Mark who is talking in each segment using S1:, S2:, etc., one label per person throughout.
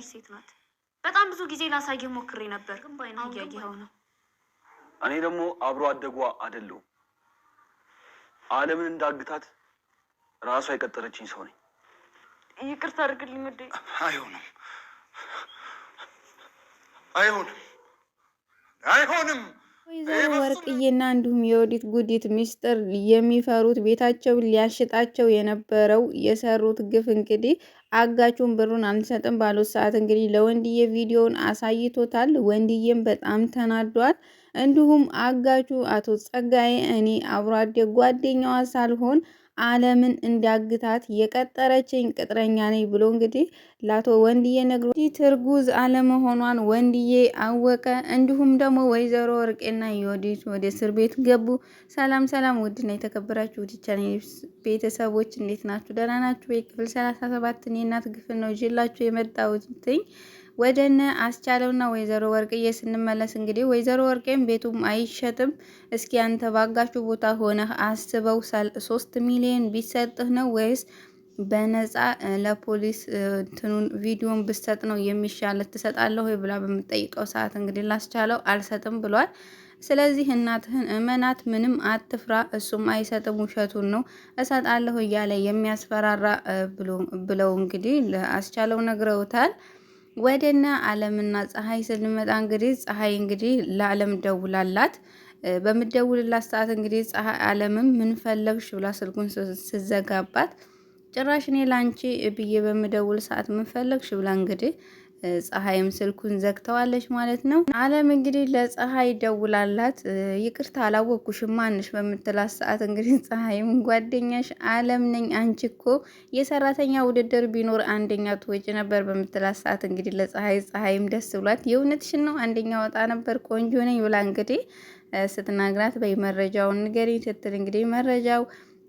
S1: ያለች ሴት ናት። በጣም ብዙ ጊዜ ላሳየህ ሞክሬ ነበር፣ ግን ባይነህ እያየኸው ነው።
S2: እኔ ደግሞ አብሮ አደጓ አይደለሁም። ዓለምን እንዳግታት ራሷ የቀጠረችኝ ሰው ነኝ።
S1: ይቅርታ አድርግልኝ ውዴ።
S2: አይሆንም፣ አይሆንም፣ አይሆንም።
S3: ወይዘሮ ወርቅዬና እንዲሁም የወዲት ጉዲት ሚስጥር የሚፈሩት ቤታቸውን ሊያሽጣቸው የነበረው የሰሩት ግፍ እንግዲህ አጋቹን ብሩን አንሰጥም ባሉት ሰዓት እንግዲህ ለወንድዬ ቪዲዮውን አሳይቶታል። ወንድዬም በጣም ተናዷል። እንዲሁም አጋቹ አቶ ጸጋዬ እኔ አብሮ አደግ ጓደኛዋ ሳልሆን ዓለምን እንዳግታት የቀጠረችኝ ቅጥረኛ ነኝ ብሎ እንግዲህ ላቶ ወንድዬ ነግሮ እርጉዝ አለመሆኗን ወንድዬ አወቀ። እንዲሁም ደግሞ ወይዘሮ ወርቄና ዮዲት ወደ እስር ቤት ገቡ። ሰላም ሰላም! ውድና የተከበራችሁ ውድ ቻናል ቤተሰቦች እንዴት ናችሁ? ደህና ናችሁ? ክፍል 37 የእናት ግፍን ነው ይዤላችሁ የመጣሁት። ወደነ አስቻለውና ወይዘሮ ወርቅዬ ስንመለስ እንግዲህ ወይዘሮ ወርቄም ቤቱም አይሸጥም፣ እስኪ አንተ ባጋችሁ ቦታ ሆነህ አስበው 3 ሚሊዮን ቢሰጥህ ነው ወይስ በነፃ ለፖሊስ እንትኑን ቪዲዮን ብሰጥ ነው የሚሻል? ትሰጣለህ ወይ ብላ በምትጠይቀው ሰዓት እንግዲህ ላስቻለው አልሰጥም ብሏል። ስለዚህ እናትህን እመናት፣ ምንም አትፍራ፣ እሱም አይሰጥም ውሸቱን ነው እሰጣለሁ እያለ የሚያስፈራራ ብለው እንግዲህ ለአስቻለው ነግረውታል። ወደና አለምና ፀሐይ ስንመጣ እንግዲህ ፀሐይ እንግዲህ ለአለም ደውላላት። በምደውልላት ሰዓት እንግዲህ ፀሐይ አለምም ምን ፈለግሽ ብላ ስልኩን ስዘጋባት ጭራሽ እኔ ላንቺ ብዬ በምደውል ሰዓት ምን ፈለግሽ ብላ እንግዲህ ፀሐይም ስልኩን ዘግተዋለች ማለት ነው። አለም እንግዲህ ለፀሐይ ደውላላት ይቅርታ አላወቅኩሽም ማንሽ በምትላት ሰዓት እንግዲህ ፀሐይም ጓደኛሽ አለም ነኝ፣ አንቺ እኮ የሰራተኛ ውድድር ቢኖር አንደኛ ትወጪ ነበር በምትላት ሰዓት እንግዲህ ፀሐይም ደስ ብሏት የእውነትሽን ነው አንደኛ ወጣ ነበር ቆንጆ ነኝ ብላ እንግዲህ ስትናግራት በይ መረጃውን ንገሪኝ ስትል እንግዲህ መረጃው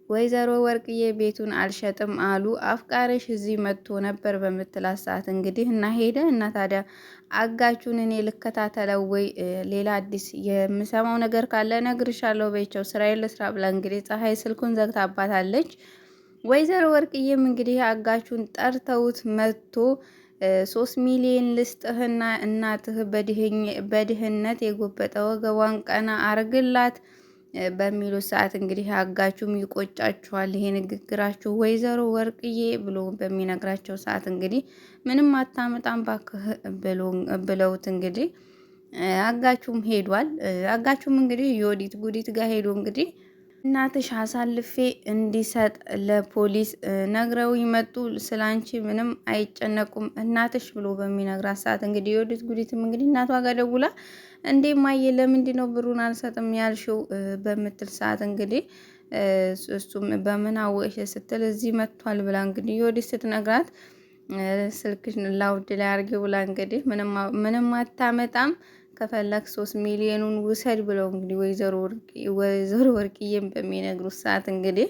S3: ወይዘሮ ወርቅዬ ቤቱን አልሸጥም አሉ፣ አፍቃሪሽ እዚህ መጥቶ ነበር በምትላት ሰዓት እንግዲህ እና ሄደ እና ታዲያ አጋቹን እኔ ልከታተለው ወይ ሌላ አዲስ የምሰማው ነገር ካለ ነግርሻለሁ በይቸው ስራዬን ልስራ ብላ እንግዲህ ፀሐይ ስልኩን ዘግታባታለች። ወይዘሮ ወርቅዬም እንግዲህ አጋቹን ጠርተውት መጥቶ 3 ሚሊዮን ልስጥህና እናትህ በድህነት የጎበጠ ወገቧን ቀና አርግላት በሚሉ ሰዓት እንግዲህ አጋቹም ይቆጫችኋል ይሄ ንግግራችሁ ወይዘሮ ወርቅዬ ብሎ በሚነግራቸው ሰዓት እንግዲህ ምንም አታመጣም ባክህ ብለውት እንግዲህ አጋቹም ሄዷል። አጋቹም እንግዲህ የወዲት ጉዲት ጋር ሄዶ እንግዲህ እናትሽ አሳልፌ እንዲሰጥ ለፖሊስ ነግረው ይመጡ፣ ስላንቺ ምንም አይጨነቁም እናትሽ ብሎ በሚነግራት ሰዓት እንግዲህ የወዲት ጉዲትም እንግዲህ እናቷ ጋር ደውላ እንዴ ማየ ለምንድን ነው ብሩን አልሰጥም ያልሽው በምትል ሰዓት እንግዲህ እሱም በምን አወቅሽ ስትል እዚህ መጥቷል ብላ እንግዲህ የወዲት ስትነግራት ስልክሽ ላውድ ላይ አድርጊው ብላ እንግዲህ ምንም አታመጣም ከፈለክ 3 ሚሊዮኑን ውሰድ ብለው እንግዲህ ወይዘሮ ወርቅዬም በሚነግሩት ሰዓት እንግዲህ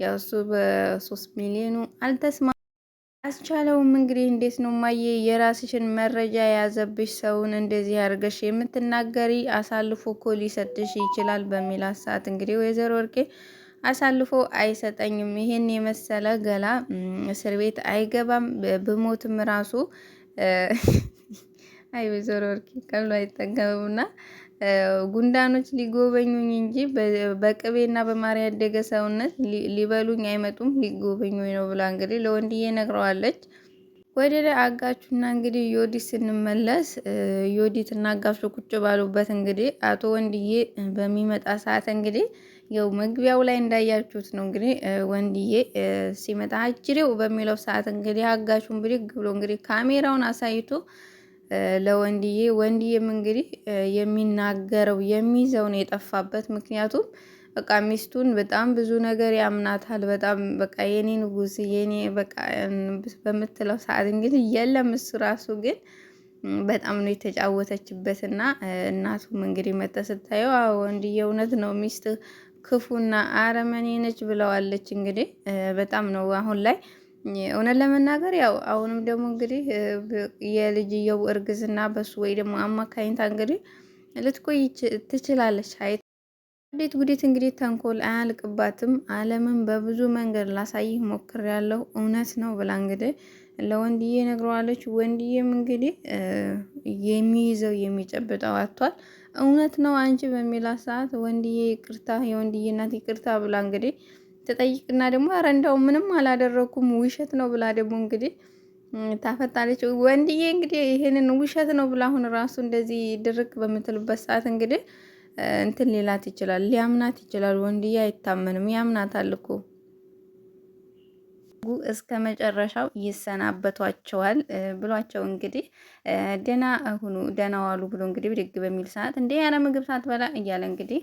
S3: ያው እሱ በ3 ሚሊዮኑ አልተስማ አስቻለውም እንግዲህ እንዴት ነው ማየ የራስሽን መረጃ የያዘብሽ ሰውን እንደዚህ አድርገሽ የምትናገሪ አሳልፎ እኮ ሊሰጥሽ ይችላል በሚላት ሰዓት እንግዲህ ወይዘሮ ወርቄ አሳልፎ አይሰጠኝም፣ ይሄን የመሰለ ገላ እስር ቤት አይገባም፣ ብሞትም ራሱ አይ ወይዘሮ ወርቄ ቀሉ አይጠገብምና ጉንዳኖች ሊጎበኙኝ እንጂ በቅቤና በማር ያደገ ሰውነት ሊበሉኝ አይመጡም፣ ሊጎበኙኝ ነው ብላ እንግዲህ ለወንድዬ ነግረዋለች። ወደ አጋቹና እንግዲህ ዮዲት ስንመለስ ዮዲት እና አጋቹ ቁጭ ባሉበት እንግዲህ አቶ ወንድዬ በሚመጣ ሰዓት እንግዲህ ያው መግቢያው ላይ እንዳያችሁት ነው እንግዲህ ወንድዬ ሲመጣ አጅሬው በሚለው ሰዓት እንግዲህ አጋቹን ብድግ ብሎ እንግዲህ ካሜራውን አሳይቶ ለወንድዬ ወንድዬም እንግዲህ የሚናገረው የሚይዘውን የጠፋበት ምክንያቱም በቃ ሚስቱን በጣም ብዙ ነገር ያምናታል። በጣም በቃ የኔ ንጉስ የኔ በቃ በምትለው ሰዓት እንግዲህ የለም እሱ ራሱ ግን በጣም ነው የተጫወተችበትና እናቱም እንግዲህ መጣ ስታየው ወንድዬ እውነት ነው ሚስት ክፉና አረመኔ ነች ብለዋለች። እንግዲህ በጣም ነው አሁን ላይ እውነት ለመናገር ያው አሁንም ደግሞ እንግዲህ የልጅየው እርግዝና በሱ ወይ ደግሞ አማካኝታ እንግዲህ ልትቆይ ትችላለች። ወዲት ጉዲት እንግዲህ ተንኮል አያልቅባትም። አለምን በብዙ መንገድ ላሳይህ ሞክሬያለሁ እውነት ነው ብላ እንግዲህ ለወንድዬ ነግረዋለች። ወንድዬም እንግዲህ የሚይዘው የሚጨብጠው አጥቷል። እውነት ነው አንቺ በሚላት ሰዓት ወንድዬ ይቅርታ፣ የወንድዬ እናት ይቅርታ ብላ እንግዲህ ትጠይቅና ደግሞ ኧረ እንደው ምንም አላደረኩም ውሸት ነው ብላ ደግሞ እንግዲህ ታፈጣለች። ወንድዬ እንግዲህ ይሄንን ውሸት ነው ብላ አሁን ራሱ እንደዚህ ድርቅ በምትልበት ሰዓት እንግዲህ እንትን ሌላት ይችላል፣ ሊያምናት ይችላል። ወንድዬ አይታመንም፣ ያምናታል እኮ እስከ መጨረሻው ይሰናበቷቸዋል ብሏቸው እንግዲህ ደህና ሁኑ ደህና ዋሉ ብሎ እንግዲህ ብድግ በሚል ሰዓት እንዴ ያለ ምግብ ሳትበላ እያለ እንግዲህ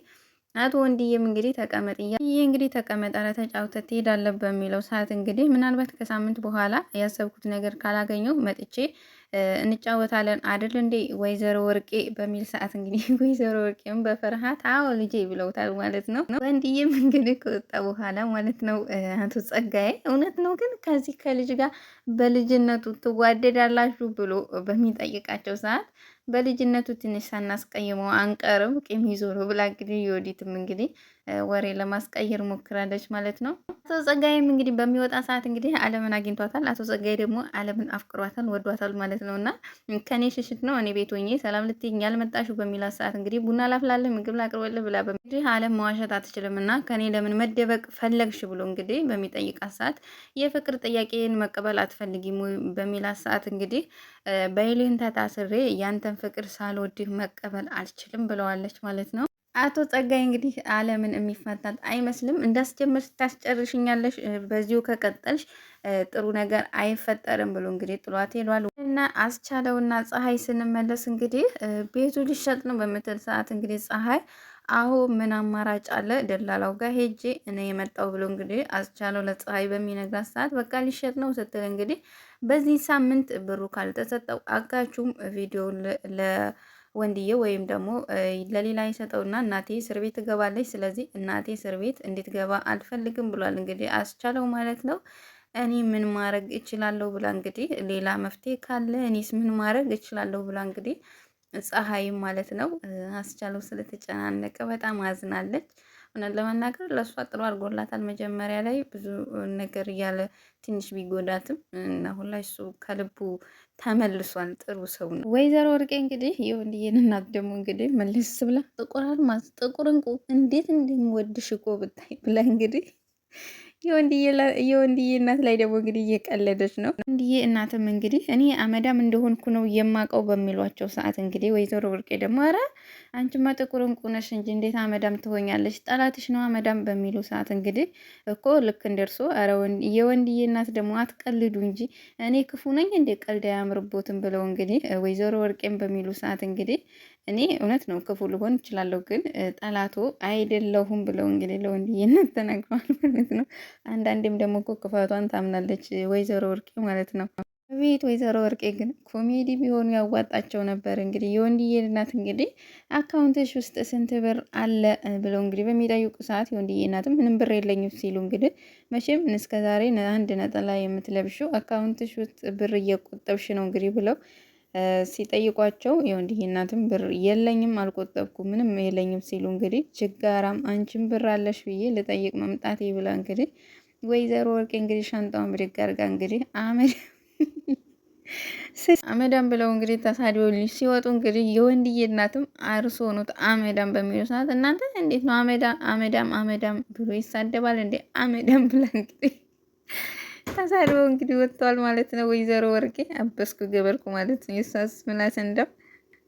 S3: አቶ ወንድዬም እንግዲህ ተቀመጥ ይሄ እንግዲህ ተቀመጥ አለ ተጫውተህ ትሄዳለህ በሚለው ሰዓት እንግዲህ ምናልባት ከሳምንት በኋላ ያሰብኩት ነገር ካላገኘው መጥቼ እንጫወታለን አይደል እንዴ ወይዘሮ ወርቄ በሚል ሰዓት እንግዲህ ወይዘሮ ወርቄም በፍርሃት አዎ ልጄ ብለውታል ማለት ነው። ወንድዬም እንግዲህ ከወጣ በኋላ ማለት ነው አቶ ጸጋዬ እውነት ነው ግን ከዚህ ከልጅ ጋር በልጅነቱ ትዋደዳላችሁ ብሎ በሚጠይቃቸው ሰዓት በልጅነቱ ትንሽ ሳናስቀይመው አንቀርም ቂም ይዞ ነው ብላ እንግዲህ የወዲትም እንግዲህ ወሬ ለማስቀየር ሞክራለች ማለት ነው። አቶ ጸጋዬም እንግዲህ በሚወጣ ሰዓት እንግዲህ አለምን አግኝቷታል። አቶ ጸጋዬ ደግሞ አለምን አፍቅሯታል፣ ወዷታል ማለት ነው። እና ከኔ ሽሽት ነው እኔ ቤት ሆኜ ሰላም ልትይኝ ያልመጣሽው በሚላት ሰዓት እንግዲህ ቡና ላፍላለህ ምግብ ላቅርበልህ ብላ እንግዲህ አለም መዋሸት አትችልም እና ከኔ ለምን መደበቅ ፈለግሽ ብሎ እንግዲህ በሚጠይቃት ሰዓት የፍቅር ጥያቄን መቀበል አትፈልጊም በሚላት ሰዓት እንግዲህ በይልህን ታስሬ ያንተን ፍቅር ሳልወድህ መቀበል አልችልም ብለዋለች ማለት ነው። አቶ ጸጋይ እንግዲህ አለምን የሚፈታት አይመስልም። እንዳስጀምር ታስጨርሽኛለሽ፣ በዚሁ ከቀጠልሽ ጥሩ ነገር አይፈጠርም ብሎ እንግዲህ ጥሏት ሄዷል። እና አስቻለውና ፀሐይ ስንመለስ እንግዲህ ቤቱ ሊሸጥ ነው በምትል ሰዓት እንግዲህ ፀሐይ አሁ ምን አማራጭ አለ ደላላው ጋር ሄጄ እኔ የመጣው ብሎ እንግዲህ አስቻለው ለፀሐይ በሚነግራት ሰዓት በቃ ሊሸጥ ነው ስትል እንግዲህ በዚህ ሳምንት ብሩ ካልተሰጠው አጋቹም ቪዲዮን ወንድዬ ወይም ደግሞ ለሌላ የሰጠውና እናቴ እስር ቤት ትገባለች፣ ስለዚህ እናቴ እስር ቤት እንድትገባ አልፈልግም ብሏል። እንግዲህ አስቻለው ማለት ነው። እኔ ምን ማድረግ እችላለሁ ብላ እንግዲህ ሌላ መፍትሄ ካለ እኔስ ምን ማድረግ እችላለሁ ብላ እንግዲህ ፀሐይም ማለት ነው አስቻለው ስለተጨናነቀ በጣም አዝናለች። እውነት ለመናገር ለእሷ ጥሩ አድርጎላታል። መጀመሪያ ላይ ብዙ ነገር እያለ ትንሽ ቢጎዳትም አሁን ላይ እሱ ከልቡ ተመልሷል። ጥሩ ሰው ነው። ወይዘሮ ወርቄ እንግዲህ የወንድዬን እናት ደግሞ እንግዲህ መልስ ብላ ጥቁር አልማዝ ጥቁር እንቁ እንዴት እንደምወድሽ እኮ ብታይ ብላ እንግዲህ የወንድዬ እናት ላይ ደግሞ እንግዲህ እየቀለደች ነው። ወንድዬ እናትም እንግዲህ እኔ አመዳም እንደሆንኩ ነው የማውቀው በሚሏቸው ሰዓት እንግዲህ ወይዘሮ ወርቄ ደግሞ ኧረ አንቺማ ጥቁር እንቁ ነሽ እንጂ እንዴት አመዳም ትሆኛለሽ? ጠላትሽ ነው አመዳም በሚሉ ሰዓት እንግዲህ እኮ ልክ እንደርሶ ኧረ የወንድዬ እናት ደግሞ አትቀልዱ እንጂ እኔ ክፉ ነኝ እንዴ? ቀልድ አያምርቦትም ብለው እንግዲህ ወይዘሮ ወርቄም በሚሉ ሰዓት እንግዲህ እኔ እውነት ነው ክፉ ልሆን እችላለሁ፣ ግን ጠላቶ አይደለሁም ብለው እንግዲህ ለወንድዬነት ተናግረዋል ማለት ነው። አንዳንዴም ደግሞ እኮ ክፋቷን ታምናለች ወይዘሮ ወርቄ ማለት ነው። ቤት ወይዘሮ ወርቄ ግን ኮሜዲ ቢሆኑ ያዋጣቸው ነበር። እንግዲህ የወንድዬ እናት እንግዲህ አካውንትሽ ውስጥ ስንት ብር አለ ብለው እንግዲህ በሚጠይቁ ሰዓት የወንድዬ እናትም ምንም ብር የለኝም ሲሉ እንግዲህ መቼም እስከዛሬ አንድ ነጠላ የምትለብሽው አካውንትሽ ውስጥ ብር እየቆጠብሽ ነው እንግዲህ ብለው ሲጠይቋቸው የወንድዬ እናትም ብር የለኝም አልቆጠብኩ ምንም የለኝም ሲሉ እንግዲህ ችጋራም አንቺም ብር አለሽ ብዬ ልጠይቅ መምጣቴ ብላ እንግዲህ ወይዘሮ ወርቄ እንግዲህ ሻንጣውን ብድግ አድርጋ እንግዲህ አመዳም ብለው እንግዲህ ተሳድበው ሲወጡ እንግዲህ የወንድዬ እናትም አርሶ ሆኖት አመዳም በሚሉ ሰዓት እናንተ እንዴት ነው አመዳም ብሎ ይሳደባል እንዴ? አመዳም ብላ እንግዲህ ተሳድበው እንግዲህ ወጥተዋል ማለት ነው። ወይዘሮ ወርቄ አበስኩ ገበርኩ ማለት ነው። የሳስ ምላስ እንደው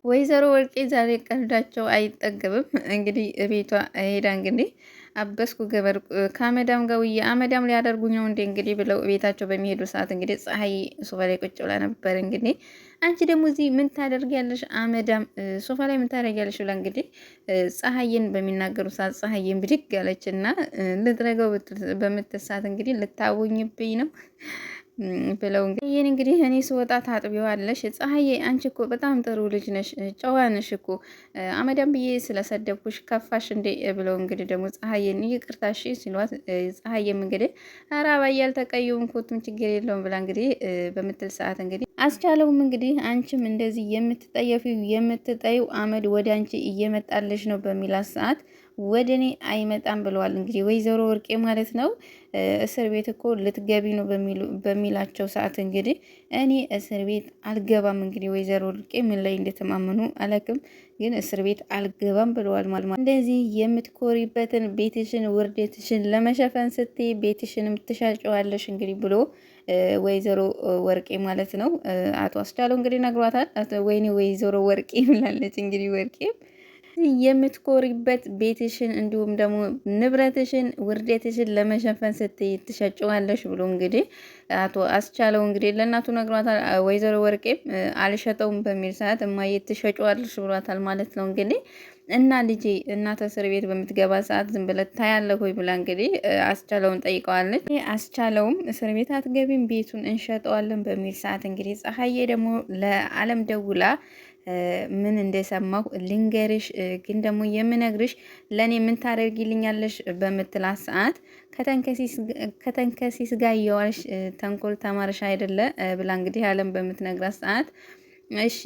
S3: ወይዘሮ ወርቄ ዛሬ ቀልዳቸው አይጠገብም። እንግዲህ ቤቷ ሄዳ እንግዲህ አበስኩ ገበርኩ ከአመዳም ጋር ውዬ አመዳም ሊያደርጉኝ ነው እንዴ እንግዲህ ብለው ቤታቸው በሚሄዱ ሰዓት እንግዲህ ፀሐይ ሶፋ ላይ ቁጭ ብላ ነበር። እንግዲህ አንቺ ደግሞ እዚህ ምን ታደርጊያለሽ? አመዳም ሶፋ ላይ ምን ታደርጊያለሽ? ብላ እንግዲህ ፀሐይን በሚናገሩ ሰዓት ፀሐይን ብድግ ያለች እና ልትረገው በምትሳት እንግዲህ ልታወኝብኝ ነው ብለው እንግዲህ እኔ ስወጣ ታጥቢዋለሽ። ፀሐዬ አንቺ እኮ በጣም ጥሩ ልጅ ነሽ፣ ጨዋ ነሽ እኮ አመዳም ብዬ ስለሰደብኩሽ ከፋሽ እንዴ ብለው እንግዲህ ደግሞ ፀሐዬን ይቅርታሽ ሲሏት ፀሐዬም እንግዲህ ኧረ አባዬ አልተቀየምኩትም ችግር የለውም ብላ እንግዲህ በምትል ሰዓት እንግዲህ አስቻለውም እንግዲህ አንቺም እንደዚህ የምትጠየፊው የምትጠይው አመድ ወደ አንቺ እየመጣልሽ ነው በሚላት ሰዓት ወደ እኔ አይመጣም ብለዋል። እንግዲህ ወይዘሮ ወርቄ ማለት ነው። እስር ቤት እኮ ልትገቢ ነው በሚላቸው ሰዓት እንግዲህ እኔ እስር ቤት አልገባም። እንግዲህ ወይዘሮ ወርቄ ምን ላይ እንደተማመኑ አላውቅም፣ ግን እስር ቤት አልገባም ብለዋል። ማለት እንደዚህ የምትኮሪበትን ቤትሽን ውርደትሽን ለመሸፈን ስትይ ቤትሽንም ትሻጨዋለሽ እንግዲህ ብሎ ወይዘሮ ወርቄ ማለት ነው አቶ አስቻለው እንግዲህ ነግሯታል። ወይኔ ወይዘሮ ወርቄ ብላለች እንግዲህ ወርቄ የምትኮሪበት ቤትሽን እንዲሁም ደግሞ ንብረትሽን ውርደትሽን ለመሸፈን ስትይ ትሸጨዋለሽ ብሎ እንግዲህ አቶ አስቻለው እንግዲህ ለእናቱ ነግሯታል። ወይዘሮ ወርቄም አልሸጠውም በሚል ሰዓት እማዬ ትሸጨዋለሽ ብሏታል ማለት ነው እንግዲህ እና ልጄ እናተ እስር ቤት በምትገባ ሰዓት ዝም ብለህ ታያለህ ወይ ብላ እንግዲህ አስቻለውን ጠይቀዋለች። አስቻለውም እስር ቤት አትገቢም ቤቱን እንሸጠዋለን በሚል ሰዓት እንግዲህ ፀሐዬ ደግሞ ለአለም ደውላ ምን እንደሰማሁ ልንገርሽ፣ ግን ደግሞ የምነግርሽ ለእኔ ምን ታደርጊልኛለሽ በምትላት ሰዓት ከተንከሲስ ጋር እየዋልሽ ተንኮል ተማርሽ አይደለ ብላ እንግዲህ አለም በምትነግራት ሰዓት እሺ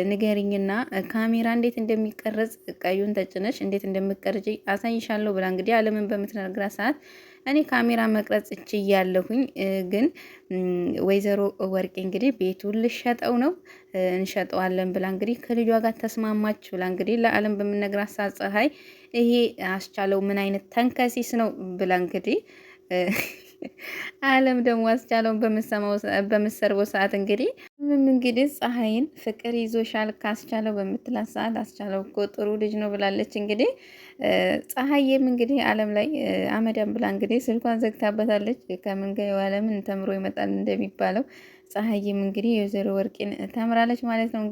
S3: ንገሪኝና ካሜራ እንዴት እንደሚቀረጽ ቀዩን ተጭነሽ እንዴት እንደምትቀርጪ አሳይሻለሁ ብላ እንግዲህ አለምን በምትነግራት ሰዓት እኔ ካሜራ መቅረጽ እችላለሁኝ፣ ግን ወይዘሮ ወርቄ እንግዲህ ቤቱን ልሸጠው ነው እንሸጠዋለን ብላ እንግዲህ ከልጇ ጋር ተስማማች ብላ እንግዲህ ለአለም በምነግራት ሰዓት ፀሐይ ይሄ አስቻለው ምን አይነት ተንከሲስ ነው ብላ እንግዲህ አለም ደግሞ አስቻለውን በምሰርበው ሰዓት እንግዲህ ፀሐይን ፍቅር ይዞሻል ካስቻለው በምትላት ሰዓት አስቻለው እኮ ጥሩ ልጅ ነው ብላለች። እንግዲህ ፀሐይም እንግዲህ አለም ላይ አመዳም ብላ እንግዲህ ስልኳን ዘግታበታለች። ከምን ጋር የዋለምን ተምሮ ይመጣል እንደሚባለው ፀሐይም እንግዲህ የወይዘሮ ወርቄን ተምራለች ማለት ነው።